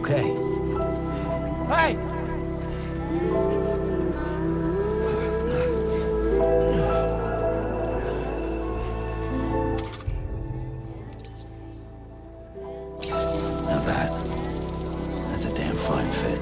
Okay. Hey! Now that's a damn fine fit.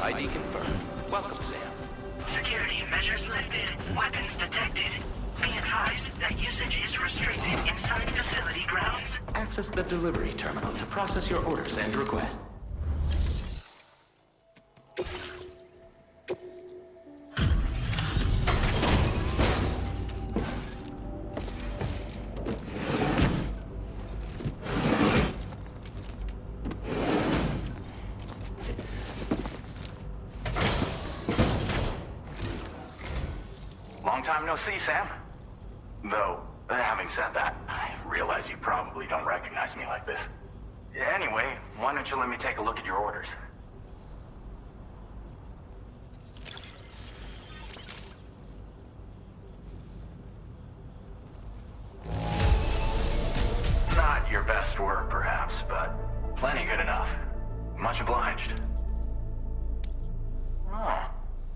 ID confirmed. Welcome, Sam. Security measures lifted. Weapons detected. Be advised that usage is restricted inside facility grounds. Access the delivery terminal to process your orders and requests. Long time no see, Sam. Though, having said that, I realize you probably don't recognize me like this. Anyway, why don't you let me take a look at your orders? Not your best work, perhaps, but plenty good enough. Much obliged. Oh,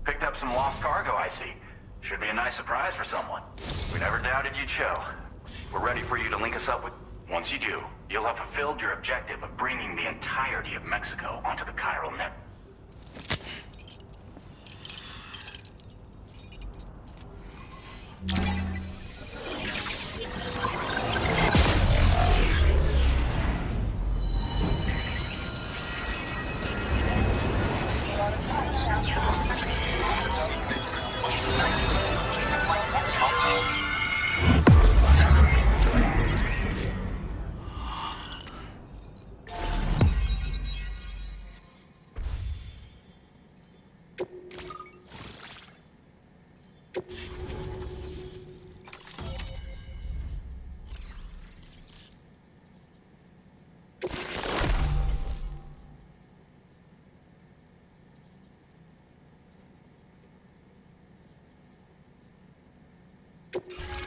picked up some lost cargo, I see. Should be a nice surprise for someone. We never doubted you'd show. We're ready for you to link us up with... Once you do, you'll have fulfilled your objective of bringing the entirety of Mexico onto the chiral net.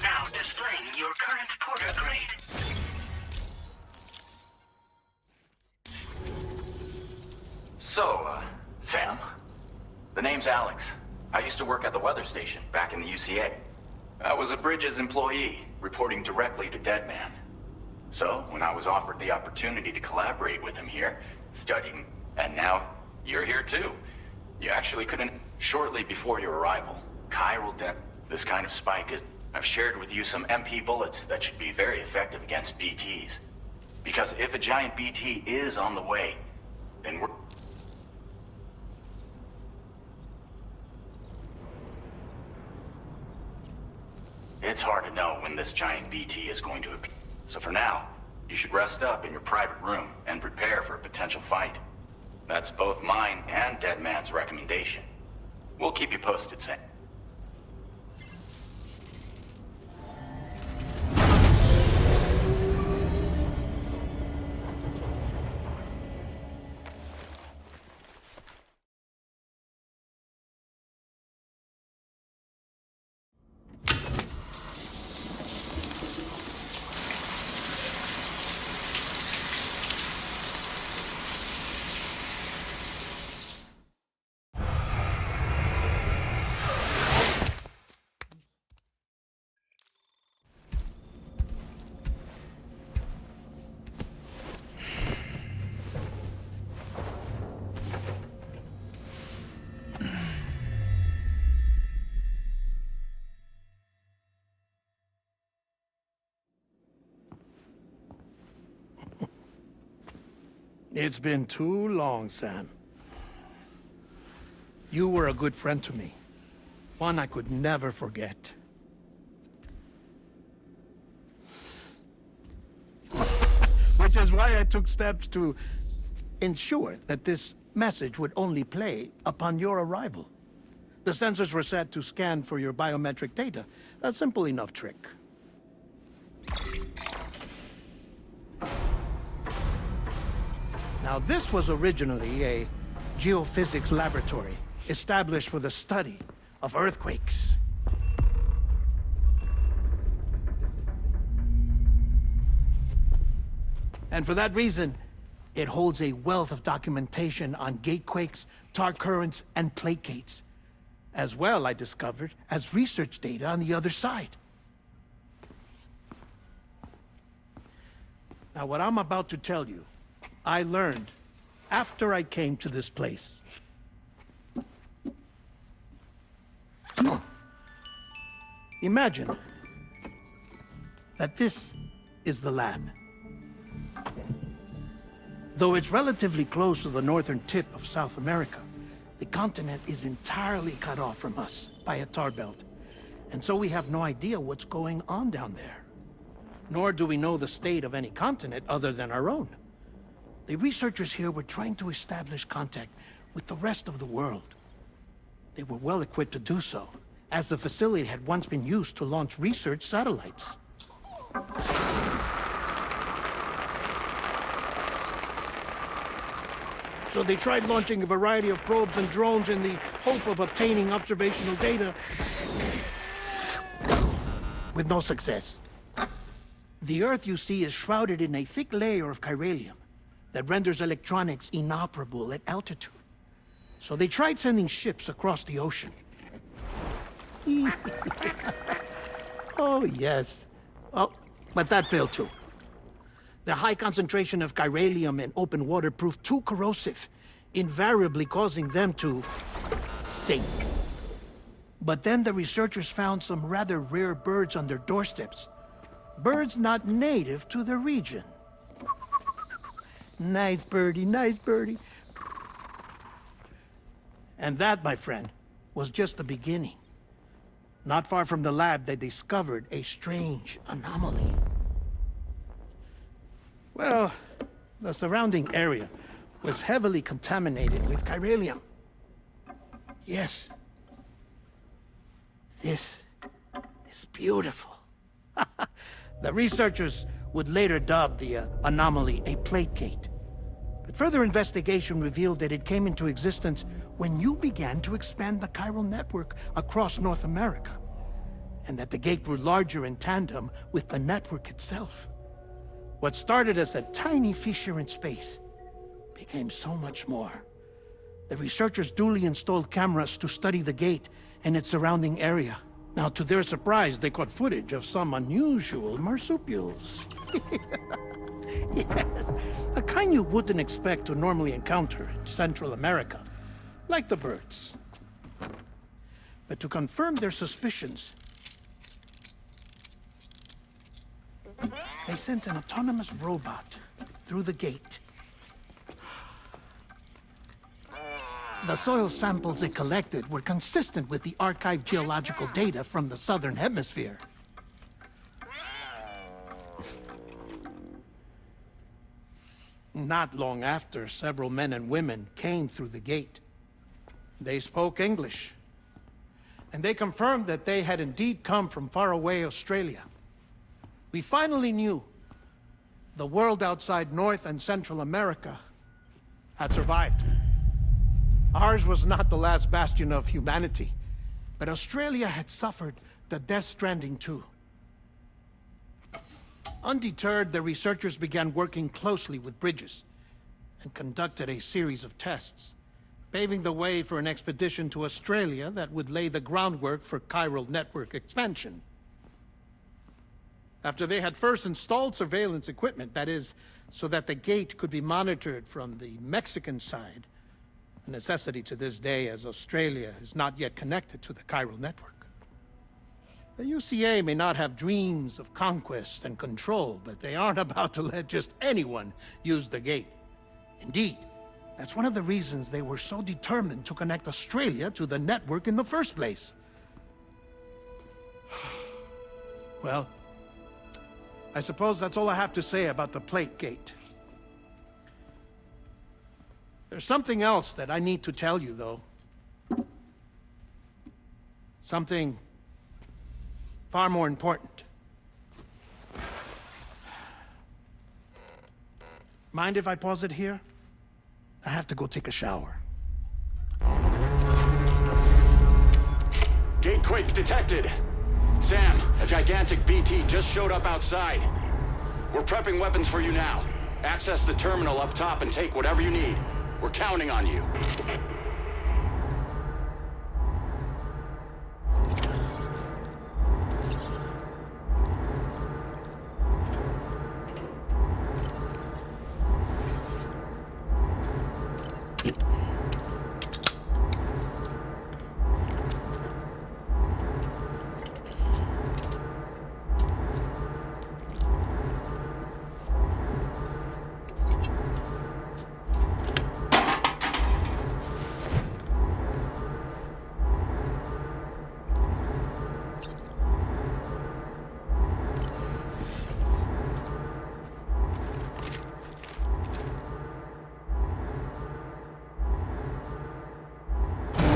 Now displaying your current porter grade. So, Sam, the name's Alex. I used to work at the weather station back in the UCA. I was a Bridges employee, reporting directly to Deadman. So, when I was offered the opportunity to collaborate with him here, studying, and now you're here too. You actually couldn't. Shortly before your arrival, chiral dent. This kind of spike is. I've shared with you some MP bullets that should be very effective against BTs. Because if a giant BT is on the way, then we're. It's hard to know when this giant BT is going to appear. So for now, you should rest up in your private room and prepare for a potential fight. That's both mine and Deadman's recommendation. We'll keep you posted, Sam. It's been too long, Sam. You were a good friend to me. One I could never forget. Which is why I took steps to ensure that this message would only play upon your arrival. The sensors were set to scan for your biometric data. A simple enough trick. Now, this was originally a geophysics laboratory established for the study of earthquakes. And for that reason, it holds a wealth of documentation on gatequakes, tar currents, and placates. As well, I discovered, as research data on the other side. Now, what I'm about to tell you, I learned after I came to this place. Imagine that this is the lab. Though it's relatively close to the northern tip of South America, the continent is entirely cut off from us by a tar belt. And so we have no idea what's going on down there. Nor do we know the state of any continent other than our own. The researchers here were trying to establish contact with the rest of the world. They were well equipped to do so, as the facility had once been used to launch research satellites. So they tried launching a variety of probes and drones in the hope of obtaining observational data, with no success. The Earth, you see, is shrouded in a thick layer of chiralium that renders electronics inoperable at altitude. So they tried sending ships across the ocean. Oh, yes. Oh, but that failed too. The high concentration of chiralium in open water proved too corrosive, invariably causing them to sink. But then the researchers found some rather rare birds on their doorsteps. Birds not native to the region. Nice birdie, nice birdie. And that, my friend, was just the beginning. Not far from the lab, they discovered a strange anomaly. Well, the surrounding area was heavily contaminated with chiralium. Yes. This is beautiful. The researchers would later dub the anomaly a plate gate. But further investigation revealed that it came into existence when you began to expand the chiral network across North America, and that the gate grew larger in tandem with the network itself. What started as a tiny fissure in space became so much more. The researchers duly installed cameras to study the gate and its surrounding area. Now, to their surprise, they caught footage of some unusual marsupials. Yes, a kind you wouldn't expect to normally encounter in Central America, like the birds. But to confirm their suspicions, they sent an autonomous robot through the gate. The soil samples it collected were consistent with the archived geological data from the southern hemisphere. Not long after, several men and women came through the gate. They spoke English, and they confirmed that they had indeed come from faraway Australia. We finally knew the world outside North and Central America had survived. Ours was not the last bastion of humanity, but Australia had suffered the death stranding too. Undeterred, the researchers began working closely with Bridges and conducted a series of tests, paving the way for an expedition to Australia that would lay the groundwork for chiral network expansion. After they had first installed surveillance equipment, that is, so that the gate could be monitored from the Mexican side, a necessity to this day as Australia is not yet connected to the chiral network. The UCA may not have dreams of conquest and control, but they aren't about to let just anyone use the gate. Indeed, that's one of the reasons they were so determined to connect Australia to the network in the first place. Well, I suppose that's all I have to say about the plate gate. There's something else that I need to tell you, though. Something far more important. Mind if I pause it here? I have to go take a shower. Gate quake detected. Sam, a gigantic BT just showed up outside. We're prepping weapons for you now. Access the terminal up top and take whatever you need. We're counting on you.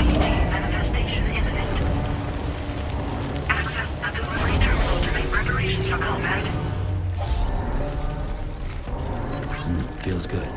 Manifestation imminent. Access the delivery terminal to make preparations for combat. Feels good.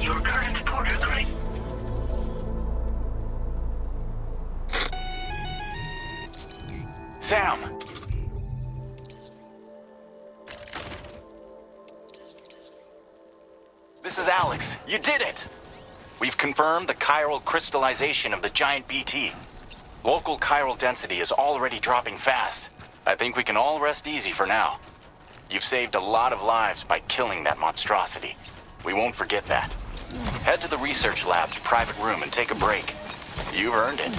your current porter grade. Sam! This is Alex. You did it! We've confirmed the chiral crystallization of the giant BT. Local chiral density is already dropping fast. I think we can all rest easy for now. You've saved a lot of lives by killing that monstrosity. We won't forget that. Head to the research lab's private room and take a break. You've earned it.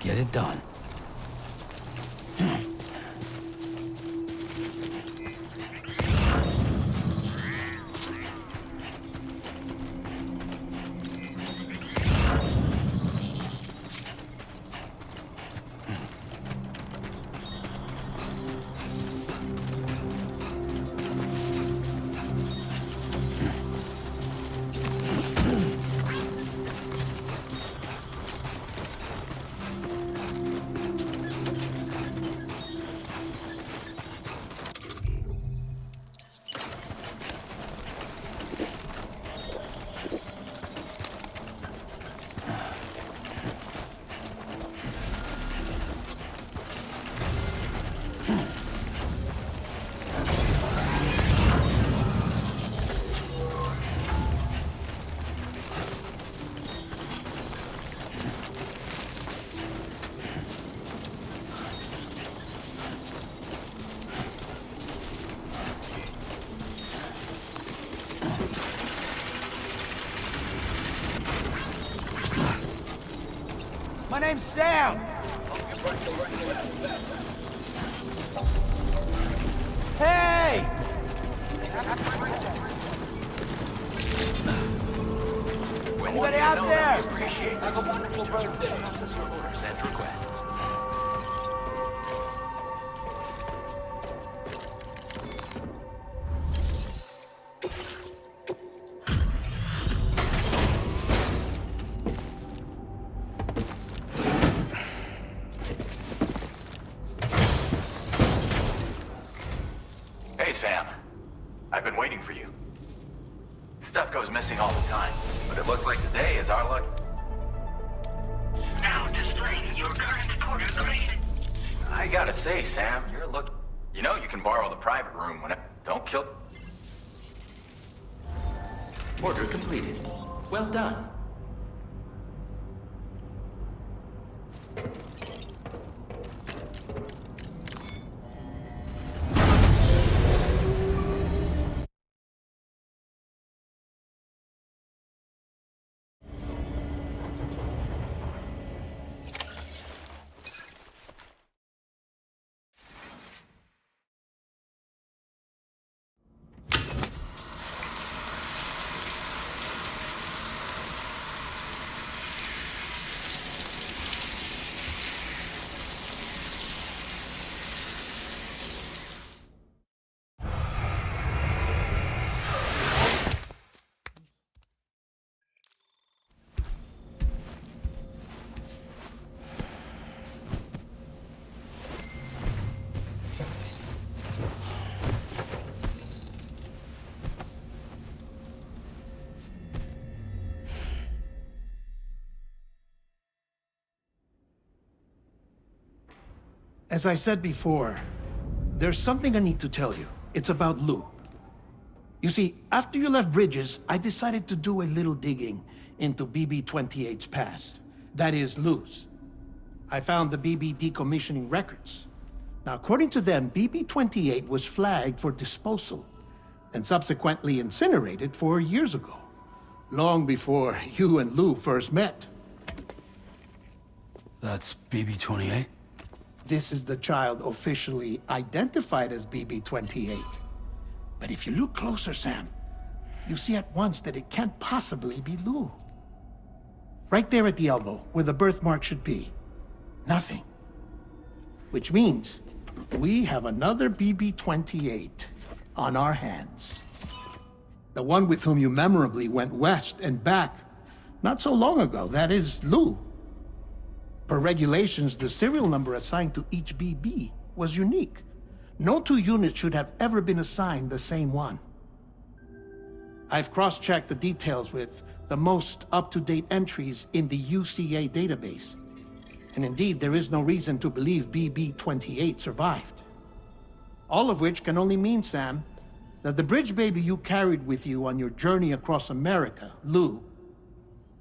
Get it done. My name's Sam. Hey! Anybody out there? Have a wonderful birthday. Process your orders and requests. Hey, Sam. I've been waiting for you. Stuff goes missing all the time, but it looks like today is our luck. Now displaying your current porter grade. I gotta say, Sam, you're look. You know you can borrow the private room when it. Don't kill. Order completed. Well done. As I said before, there's something I need to tell you. It's about Lou. You see, after you left Bridges, I decided to do a little digging into BB-28's past. That is, Lou's. I found the BB decommissioning records. Now, according to them, BB-28 was flagged for disposal and subsequently incinerated 4 years ago, long before you and Lou first met. That's BB-28? This is the child officially identified as BB-28. But if you look closer, Sam, you see at once that it can't possibly be Lou. Right there at the elbow, where the birthmark should be. Nothing. Which means we have another BB-28 on our hands. The one with whom you memorably went west and back not so long ago, that is Lou. Per regulations, the serial number assigned to each BB was unique. No two units should have ever been assigned the same one. I've cross-checked the details with the most up-to-date entries in the UCA database. And indeed, there is no reason to believe BB-28 survived. All of which can only mean, Sam, that the bridge baby you carried with you on your journey across America, Lou,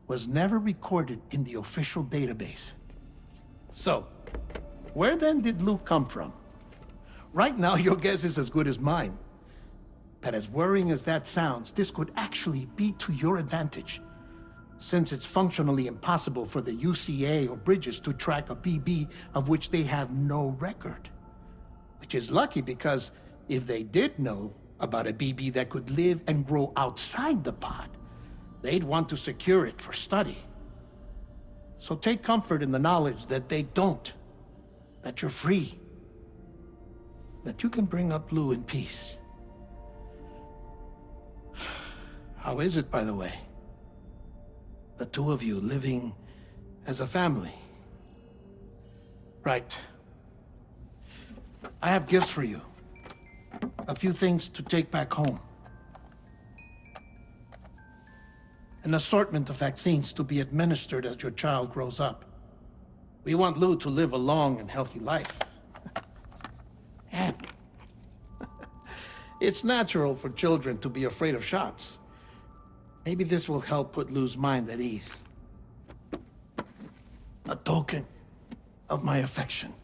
was never recorded in the official database. So, where then did Lou come from? Right now, your guess is as good as mine. But as worrying as that sounds, this could actually be to your advantage, since it's functionally impossible for the UCA or Bridges to track a BB of which they have no record. Which is lucky because if they did know about a BB that could live and grow outside the pod, they'd want to secure it for study. So take comfort in the knowledge that they don't, that you're free, that you can bring up Lou in peace. How is it, by the way? The two of you living as a family. Right. I have gifts for you. A few things to take back home. An assortment of vaccines to be administered as your child grows up. We want Lou to live a long and healthy life. And it's natural for children to be afraid of shots. Maybe this will help put Lou's mind at ease. A token of my affection.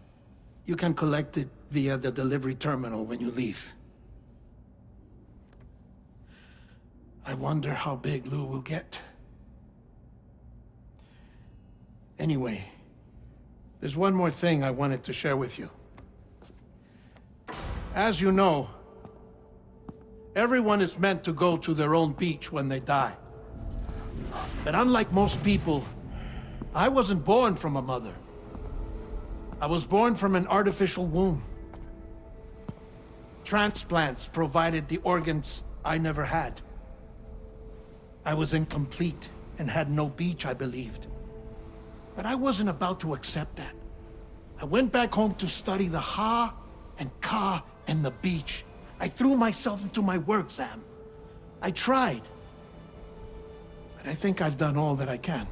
You can collect it via the delivery terminal when you leave. I wonder how big Lou will get. Anyway, there's one more thing I wanted to share with you. As you know, everyone is meant to go to their own beach when they die. But unlike most people, I wasn't born from a mother. I was born from an artificial womb. Transplants provided the organs I never had. I was incomplete and had no beach, I believed. But I wasn't about to accept that. I went back home to study the Ha and Ka and the beach. I threw myself into my work, Sam. I tried. But I think I've done all that I can.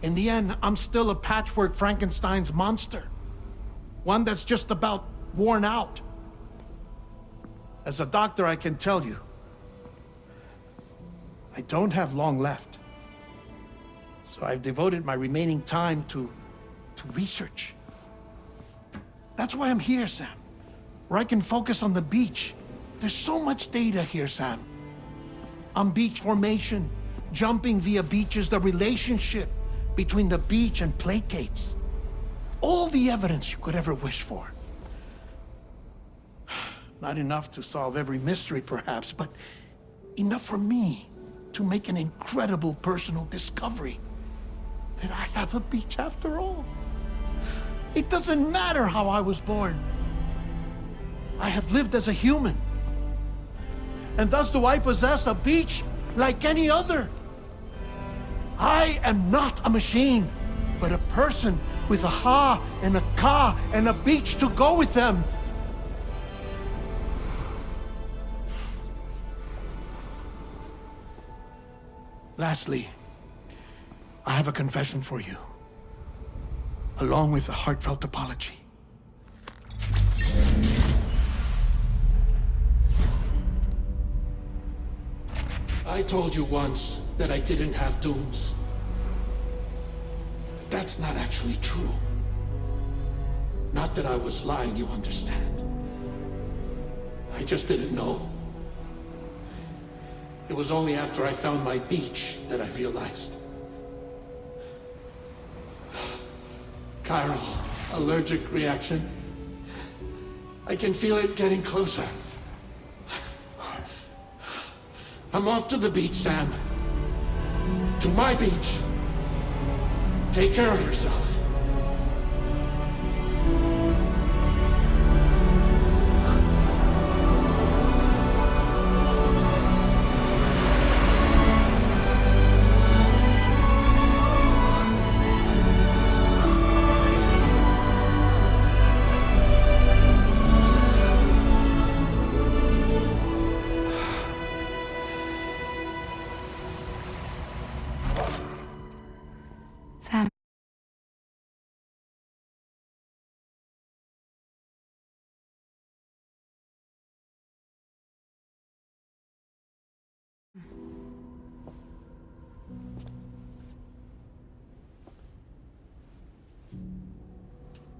In the end, I'm still a patchwork Frankenstein's monster. One that's just about worn out. As a doctor, I can tell you, I don't have long left. So I've devoted my remaining time to research. That's why I'm here, Sam. Where I can focus on the beach. There's so much data here, Sam. On beach formation, jumping via beaches, the relationship between the beach and plate gates. All the evidence you could ever wish for. Not enough to solve every mystery, perhaps, but enough for me to make an incredible personal discovery that I have a beach after all. It doesn't matter how I was born. I have lived as a human. And thus do I possess a beach like any other. I am not a machine, but a person with a Ha and a Ka and a beach to go with them. Lastly, I have a confession for you, along with a heartfelt apology. I told you once that I didn't have dooms. But that's not actually true. Not that I was lying, you understand. I just didn't know. It was only after I found my beach that I realized. Chiral allergic reaction. I can feel it getting closer. I'm off to the beach, Sam. To my beach. Take care of yourself. Sam.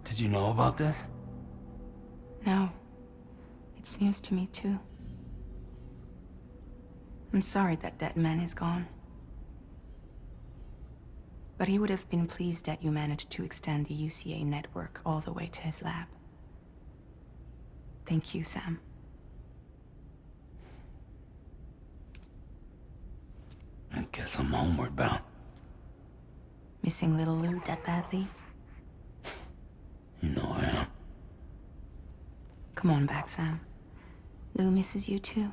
Did you know about this? No. It's news to me, too. I'm sorry that that man is gone. But he would have been pleased that you managed to extend the UCA network all the way to his lab. Thank you, Sam. I guess I'm homeward bound. Missing little Lou that badly? You know I am. Come on back, Sam. Lou misses you too.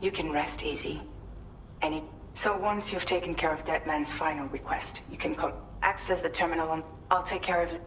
You can rest easy. So once you've taken care of Dead Man's final request, you can access the terminal and I'll take care of it.